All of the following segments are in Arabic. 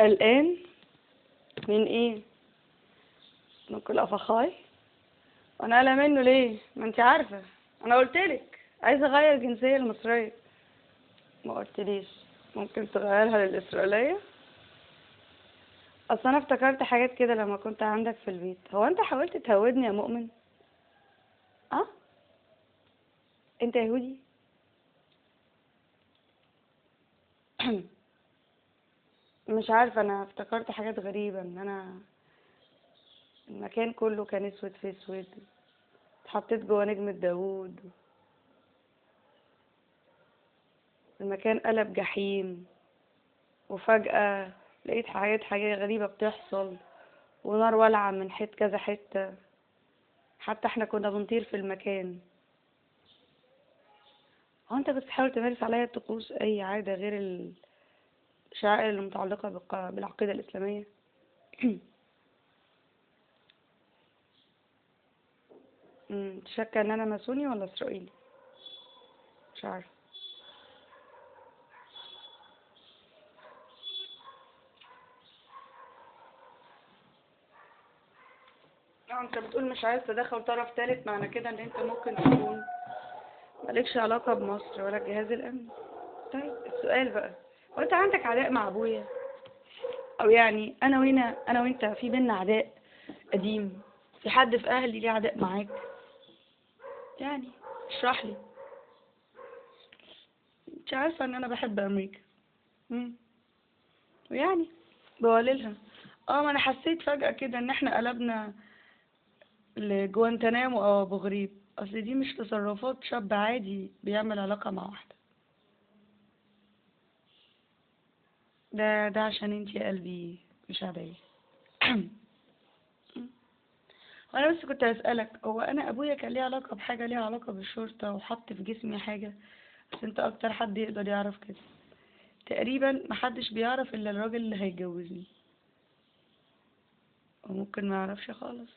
قلقان من ايه؟ من كل افخاي. وانا قلقان منه ليه؟ ما انت عارفه، انا قلتلك عايزه اغير الجنسيه المصريه. ما قلتليش ممكن تغيرها للاسرائيليه؟ اصل انا افتكرت حاجات كده لما كنت عندك في البيت. هو انت حاولت تهودني يا مؤمن؟ اه، انت يهودي؟ مش عارفه، انا افتكرت حاجات غريبه، ان انا المكان كله كان اسود في اسود، اتحطيت جوه نجمة داوود، المكان قلب جحيم، وفجأة لقيت حاجات غريبة بتحصل، ونار والعة من كذا حتة، حتى احنا كنا بنطير في المكان. هو انت بتحاول تمارس عليا الطقوس اي عادة غير الشعائر المتعلقة بالعقيدة الإسلامية؟ شاكة ان انا ماسوني ولا اسرائيلي؟ مش عارفة. انت بتقول مش عايز تدخل طرف ثالث، معنى كده ان انت ممكن تكون مالكش علاقة بمصر ولا الجهاز الأمني. طيب السؤال بقى، هو انت عندك عداء مع ابويا؟ او يعني انا وانت في بينا عداء قديم؟ في حد في اهلي ليه عداء معاك يعني؟ اشرح لي. انت عارفه ان انا بحب امريكا. امم ويعني بوليلها. اه، ما انا حسيت فجأة كده ان احنا قلبنا لجوانتنامو او ابو غريب. اصل دي مش تصرفات شاب عادي بيعمل علاقة مع واحدة. ده عشان انت يا قلبي مش عادية. وانا بس كنت اسالك، هو انا ابويا كان ليه علاقه بحاجه ليها علاقه بالشرطه وحط في جسمي حاجه؟ بس انت اكتر حد يقدر يعرف كده. تقريبا محدش بيعرف الا الراجل اللي هيتجوزني، وممكن ما يعرفش خالص.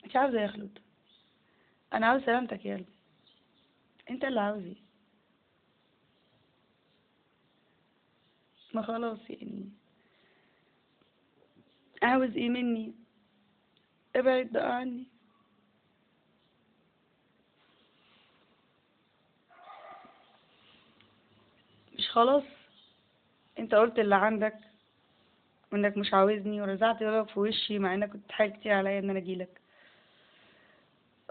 مش عاوزه يا خلود، انا عاوز سلامتك يا قلبي. انت اللي عاوز ايه؟ ما خلاص يعني، عاوز ايه مني؟ ابعد بقى عني. مش خلاص؟ انت قلت اللي عندك، وانك مش عاوزني، ورزعت بقى في وشي مع انك كنت حاجة كتير عليا ان انا اجيلك.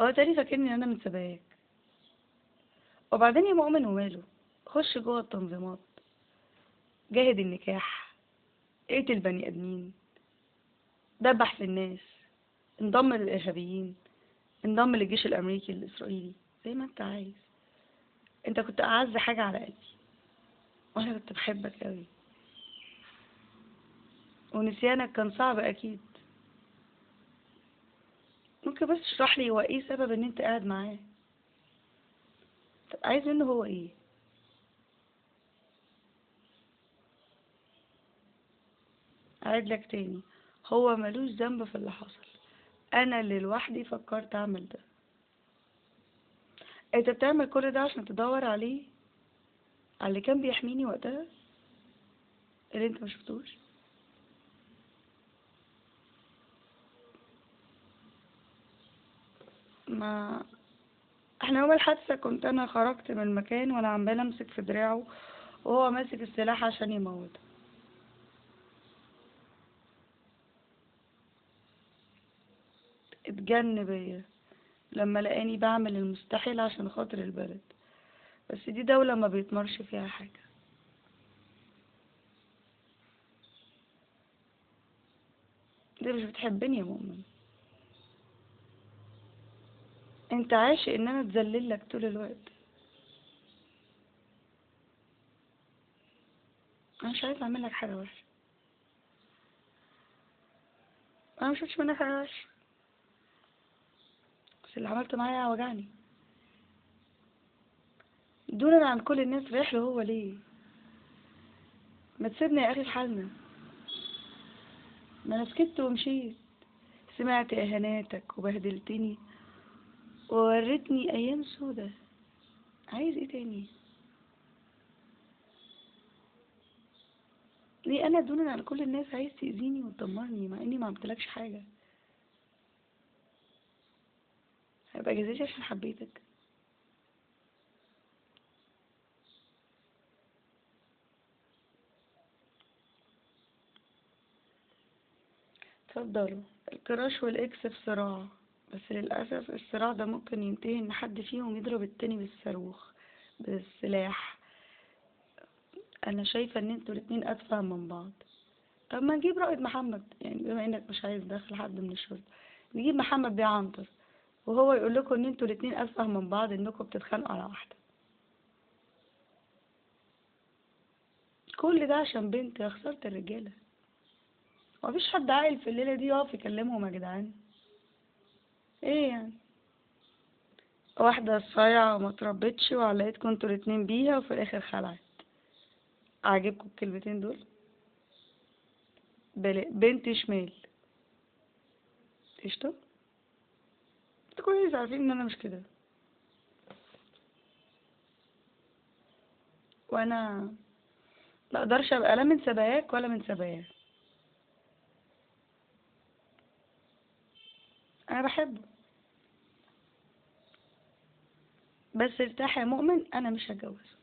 هو تاني فاكرني ان انا من سباياك؟ وبعدين يا مؤمن وماله، خش جوه التنظيمات، جاهد النكاح، اقتل بني ادمين، دبح في الناس، انضم للارهابيين، انضم للجيش الامريكي الاسرائيلي، زي ما انت عايز. انت كنت اعز حاجة على قلبي، وانا كنت بحبك قوي، ونسيانك كان صعب اكيد. ممكن بس تشرح لي هو ايه سبب ان انت قاعد معاه؟ طب عايز منه هو ايه؟ اعيد لك تاني، هو ملوش ذنب في اللي حصل، انا اللي لوحدي فكرت اعمل ده. انت بتعمل كل ده عشان تدور عليه، على اللي كان بيحميني وقتها، اللي انت مشفتوش. ما احنا يوم الحادثة كنت انا خرجت من المكان وانا عمالة امسك في دراعه، وهو ماسك السلاح عشان يموته. اتجن بيا لما لقاني بعمل المستحيل عشان خاطر البلد. بس دي دولة ما بيتمرش فيها حاجة. دي مش بتحبني يا مؤمن. انت عاشق ان انا اتذللك طول الوقت. انا مش عايز اعمل لك حاجة وحشة، انا مش شفتش منك حاجة وحشة، بس اللي عملته معايا وجعني. دونا عن كل الناس رايح له هو ليه؟ ما تسيبنا يا اخي في حالنا. ما انا سكت ومشيت، سمعت اهاناتك وبهدلتني وورتني ايام سودة. عايز ايه تاني؟ ليه انا دونا على كل الناس عايز تأذيني وتدمرني مع اني ما عملتلكش حاجة؟ هيبقى جزاتي عشان حبيتك؟ اتفضلوا. الكراش والاكس في صراع، بس للأسف الصراع ده ممكن ينتهي ان حد فيهم يضرب التاني بالصاروخ، بالسلاح. انا شايفة ان انتوا الاتنين اتفه من بعض. طب ما نجيب رائد محمد، يعني بما انك مش عايز دخل حد من الشرطة، نجيب محمد بيه عنتر وهو يقول لكم ان انتوا الاتنين اتفه من بعض، انكم بتتخانقوا على واحدة. كل ده عشان بنت؟ يا خسارة الرجالة. مفيش حد عاقل في الليلة دي يقف يكلمهم يا جدعان؟ ايه يعني؟ واحدة صايعة وما تربتش وعلقتكم انتوا الاتنين بيها وفي الاخر خلعت. عاجبكم الكلمتين دول؟ بنت شمال. قشطة. انتوا كويس عارفين ان انا مش كده، وانا ما اقدرش ابقى لا من سباياك ولا من سبايا. انا بحبه، بس ارتاح يا مؤمن، انا مش هتجوز.